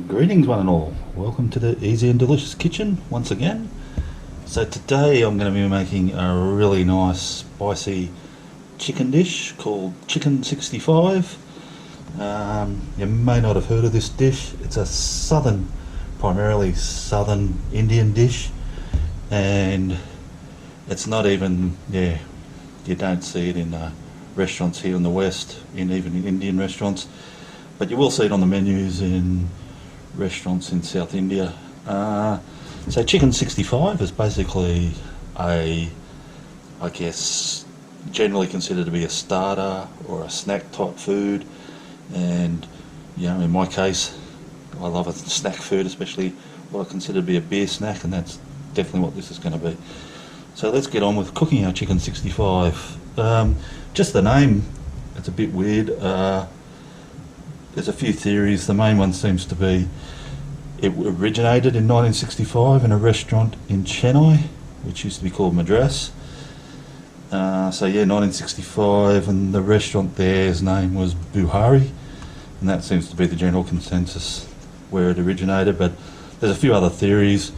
Greetings one and all, welcome to the Easy and Delicious Kitchen once again. So today I'm going to be making a really nice spicy chicken dish called Chicken 65. You may not have heard of this dish. It's a primarily southern Indian dish, and it's not even, you don't see it in restaurants here in the West, even in Indian restaurants, but you will see it on the menus in restaurants in South India. So Chicken 65 is basically I guess, generally considered to be a starter or a snack type food. And, in my case, I love a snack food, especially what I consider to be a beer snack, and that's definitely what this is going to be. So let's get on with cooking our Chicken 65. Just the name, it's a bit weird. There's a few theories. The main one seems to be it originated in 1965 in a restaurant in Chennai, which used to be called Madras. 1965, and the restaurant there's name was Buhari, and that seems to be the general consensus where it originated. But there's a few other theories.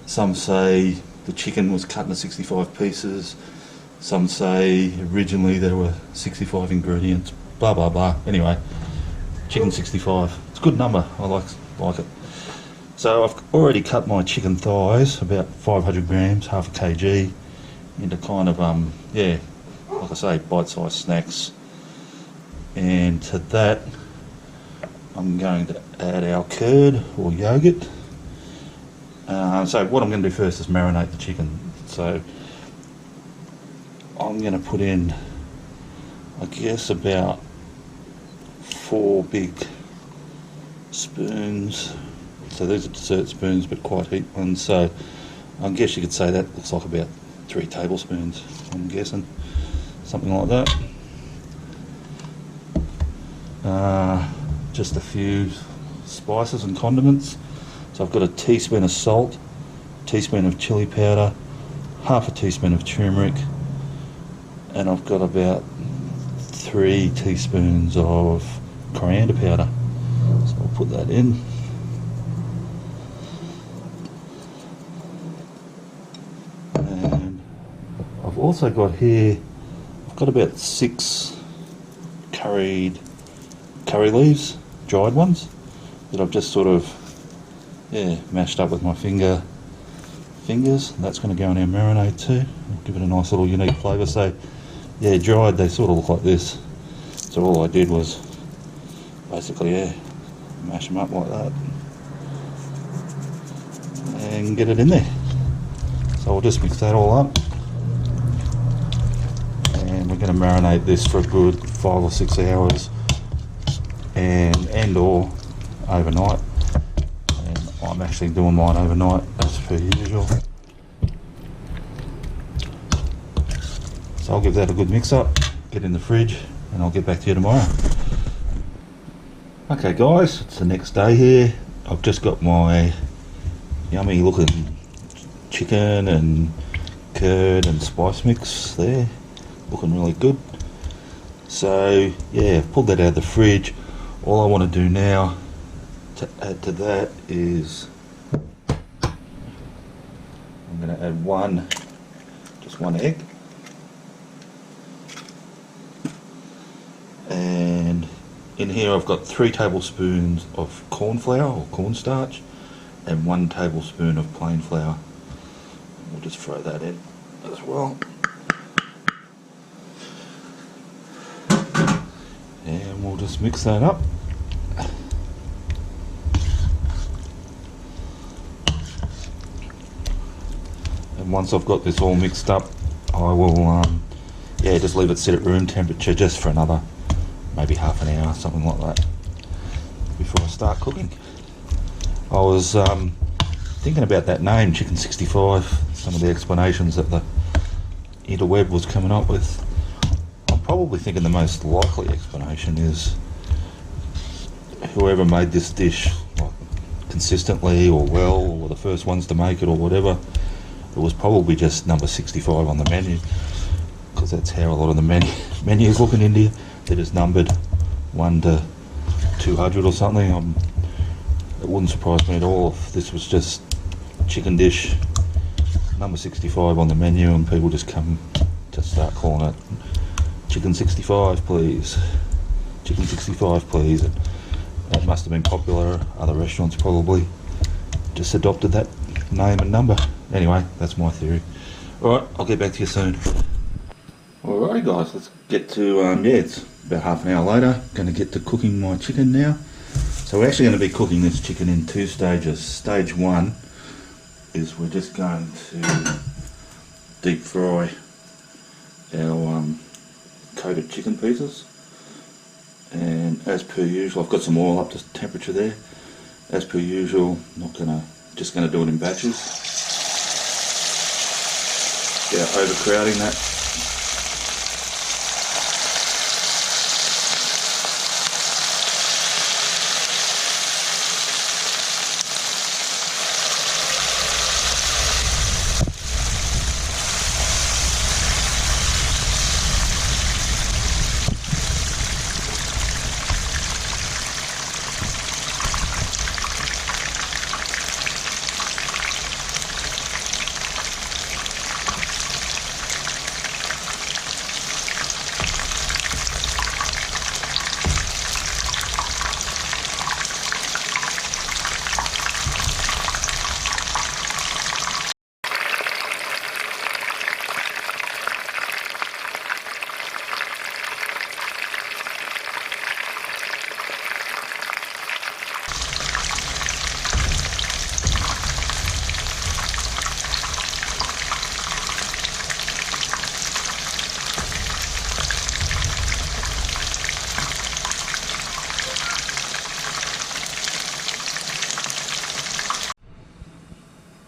Some say the chicken was cut into 65 pieces. Some say originally there were 65 ingredients. Blah blah blah. Anyway, Chicken 65. It's a good number. I like it. So I've already cut my chicken thighs, about 500 grams, half a kg, into kind of like I say, bite-sized snacks. And to that, I'm going to add our curd or yogurt. So what I'm going to do first is marinate the chicken. So I'm going to put in, I guess, about 4 big spoons. So these are dessert spoons, but quite heat ones. So I guess you could say that looks like about 3 tablespoons, I'm guessing. Something like that. Just a few spices and condiments. So I've got a teaspoon of salt, a teaspoon of chili powder, half a teaspoon of turmeric, and I've got about 3 teaspoons of coriander powder. So I'll put that in. And I've also got here, I've got about 6 curry leaves, dried ones, that I've just sort of mashed up with my fingers. That's going to go in our marinade too. Give it a nice little unique flavour. So dried, they sort of look like this. So all I did was basically mash them up like that and get it in there. So I'll just mix that all up, and we're going to marinate this for a good 5 or 6 hours and or overnight. And I'm actually doing mine overnight as per usual. So I'll give that a good mix up, get in the fridge, and I'll get back to you tomorrow. Okay guys, it's the next day here. I've just got my yummy looking chicken and curd and spice mix there, looking really good. So I've pulled that out of the fridge. All I want to do now to add to that is I'm going to add just one egg, and in here I've got 3 tablespoons of corn flour or cornstarch and 1 tablespoon of plain flour. We'll just throw that in as well. And we'll just mix that up. And once I've got this all mixed up, I will just leave it sit at room temperature just for another maybe half an hour, something like that, before I start cooking. I was thinking about that name, Chicken 65, some of the explanations that the interweb was coming up with. I'm probably thinking the most likely explanation is whoever made this dish consistently or well, or were the first ones to make it or whatever, it was probably just number 65 on the menu, because that's how a lot of the menus look in India. They're just numbered 1 to 200 or something. it wouldn't surprise me at all if this was just chicken dish number 65 on the menu and people just start calling it chicken 65 please, chicken 65 please. And that must have been popular. Other restaurants probably just adopted that name and number. Anyway, that's my theory. Alright, I'll get back to you soon. Alrighty guys, let's get to, it's about half an hour later. Going to get to cooking my chicken now. So we're actually going to be cooking this chicken in 2 stages. Stage 1 is we're just going to deep fry our coated chicken pieces. And as per usual, I've got some oil up to temperature there. As per usual, just going to do it in batches. Yeah, overcrowding that.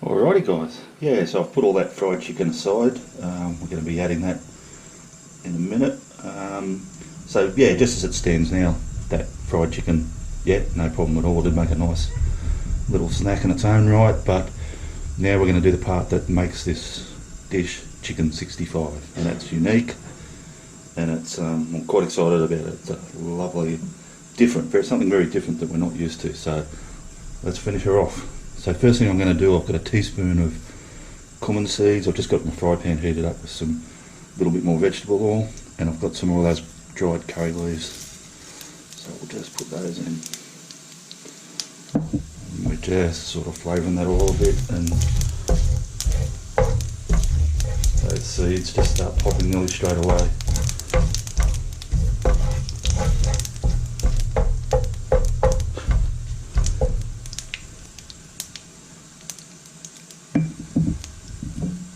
Alrighty guys, yeah, so I've put all that fried chicken aside. We're going to be adding that in a minute. So yeah, just as it stands now, that fried chicken, yeah, no problem at all. It did make a nice little snack in its own right, but now we're going to do the part that makes this dish chicken 65, and that's unique, and it's I'm quite excited about it. It's a lovely, something very different that we're not used to. So let's finish her off. So first thing I'm going to do, I've got a teaspoon of cumin seeds. I've just got my fry pan heated up with some little bit more vegetable oil, and I've got some more of those dried curry leaves. So we'll just put those in. And we're just sort of flavouring that oil a bit, and those seeds just start popping nearly straight away.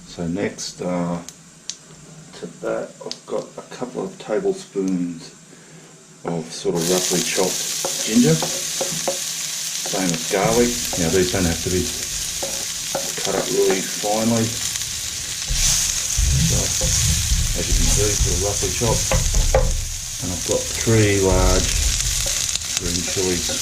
So next to that, I've got a couple of tablespoons of sort of roughly chopped ginger, same as garlic. Now these don't have to be cut up really finely, so as you can see, sort of roughly chopped. And I've got 3 large green chilies.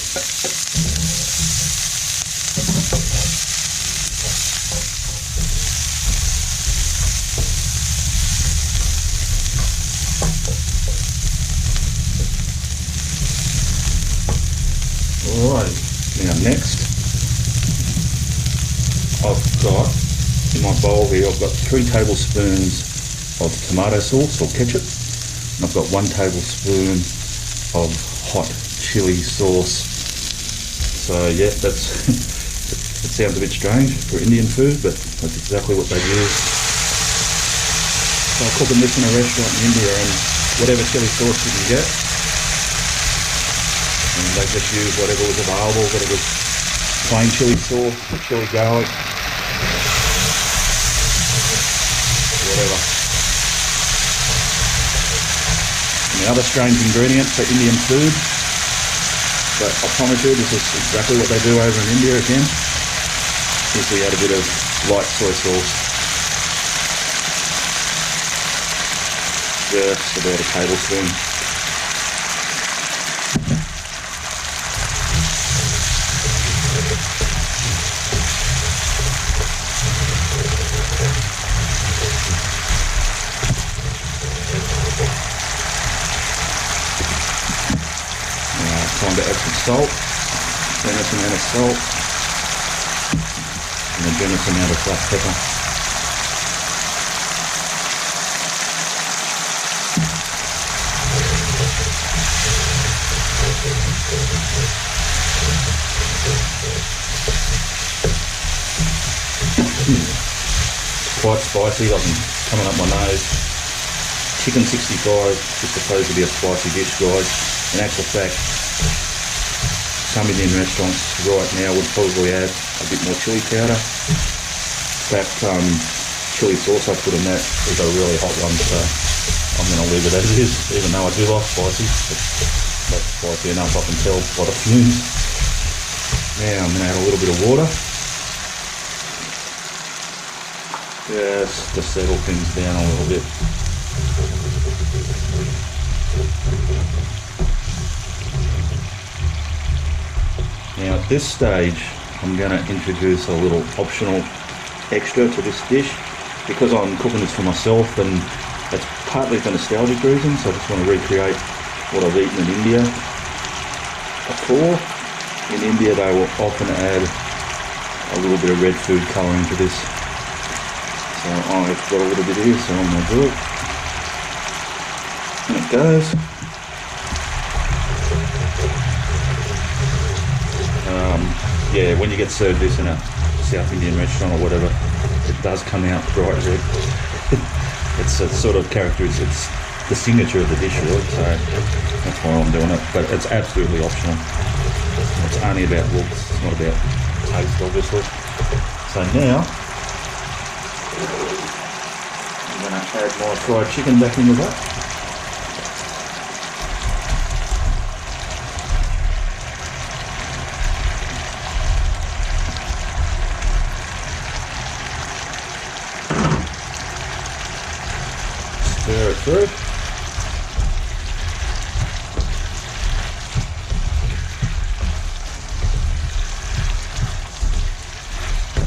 Alright, now next I've got, in my bowl here, I've got 3 tablespoons of tomato sauce or ketchup, and I've got 1 tablespoon of hot chili sauce. So yeah, that's it sounds a bit strange for Indian food, but that's exactly what they use. So I'm cooking this in a restaurant in India, and whatever chili sauce you can get, and they just use whatever was available, whether it was plain chili sauce, or chili garlic, whatever. And the other strange ingredient for Indian food, but I promise you this is exactly what they do over in India again, is we add a bit of light soy sauce. Just about a tablespoon. Time to add some salt. So generous amount of salt, and a generous amount of black pepper. Quite spicy, coming up my nose. Chicken 65 is supposed to be a spicy dish, guys. In actual fact, some Indian restaurants right now would probably add a bit more chili powder. That chili sauce I put in that is a really hot one, so I'm going to leave it as it is, even though I do like spicy. But that's spicy enough, I can tell by the fumes. Now I'm going to add a little bit of water. Just to settle things down a little bit. Now at this stage I'm going to introduce a little optional extra to this dish. Because I'm cooking this for myself, and it's partly for nostalgic reasons. I just want to recreate what I've eaten in India before. In India they will often add a little bit of red food colouring to this. So I've got a little bit here, so I'm going to do it. And it goes. Yeah, when you get served this in a South Indian restaurant or whatever, it does come out bright red. It's a sort of characteristic, it's the signature of the dish really, so that's why I'm doing it. But it's absolutely optional. It's only about looks, it's not about taste obviously. So now, I'm going to add my fried chicken back into that. Stir it through.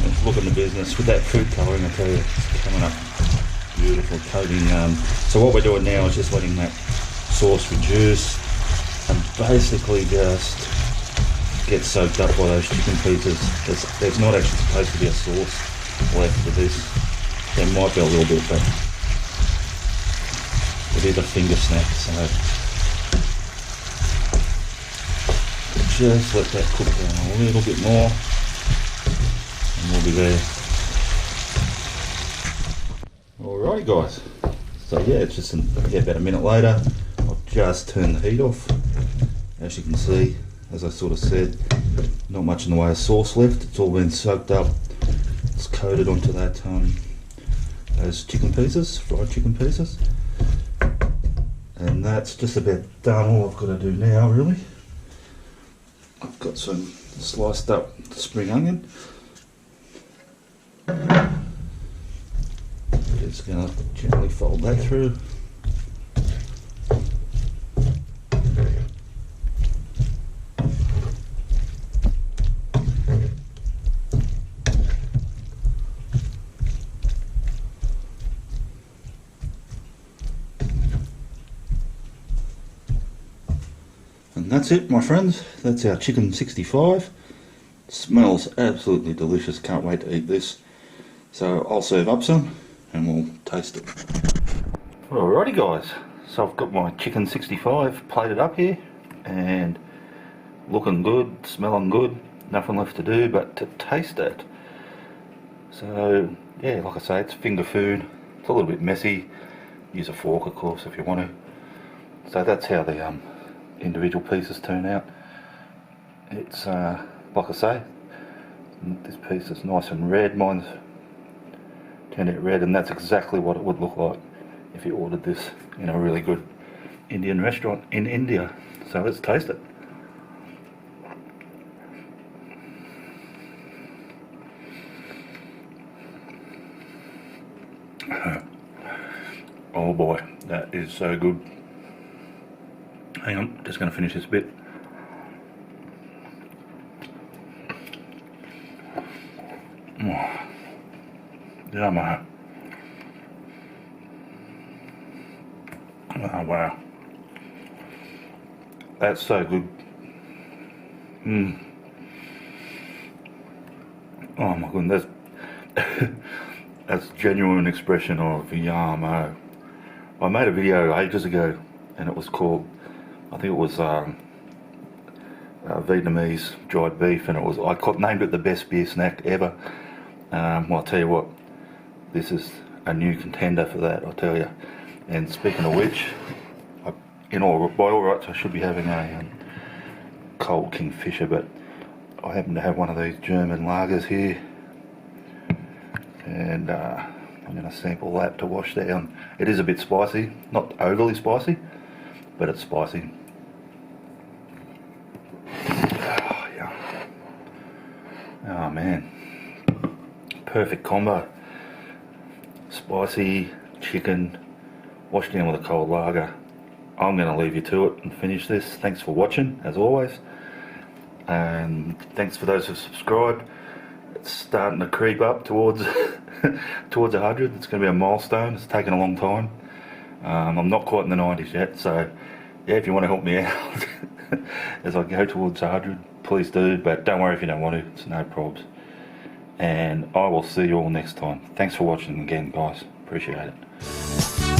Let's look in the business with that food colouring. I tell you, it's coming up beautiful coating. So what we're doing now is just letting that sauce reduce and basically just get soaked up by those chicken pieces. There's not actually supposed to be a sauce left of this. There might be a little bit, but it is a finger snack, so just let that cook down a little bit more and we'll be there. Alrighty guys, so yeah, it's just about a minute later. I've just turned the heat off. As you can see, as I sort of said, not much in the way of sauce left. It's all been soaked up. It's coated onto that those chicken pieces, fried chicken pieces. And that's just about done. All I've got to do now really, I've got some sliced up spring onion. Just going to gently fold that through. And that's it, my friends. That's our chicken 65. Smells absolutely delicious. Can't wait to eat this. So I'll serve up some and we'll taste it. Alrighty guys, so I've got my chicken 65 plated up here and looking good, smelling good. Nothing left to do but to taste it. So yeah, like I say, it's finger food. It's a little bit messy. Use a fork of course if you want to. So that's how the individual pieces turn out. It's like I say, this piece is nice and red. Mine's turned out red, and that's exactly what it would look like if you ordered this in a really good Indian restaurant in India. So let's taste it. Oh boy, that is so good. Hang on, just going to finish this bit. Yeah, man. Oh wow, that's so good. Oh my goodness, that's genuine expression of yamo. I made a video ages ago, and it was called, I think it was Vietnamese dried beef, and named it the best beer snack ever. Well, I'll tell you what, this is a new contender for that, I'll tell you. And speaking of which, by all rights, I should be having a cold Kingfisher, but I happen to have one of these German lagers here, and I'm going to sample that to wash down. It is a bit spicy, not overly spicy, but it's spicy. Oh, yeah. Oh man, perfect combo. Spicy chicken, washed down with a cold lager. I'm going to leave you to it and finish this. Thanks for watching, as always. And thanks for those who've subscribed. It's starting to creep up towards towards 100. It's going to be a milestone. It's taken a long time. I'm not quite in the 90s yet, so yeah, if you want to help me out as I go towards 100, please do. But don't worry if you don't want to. It's no probs. And I will see you all next time. Thanks for watching again, guys. Appreciate it.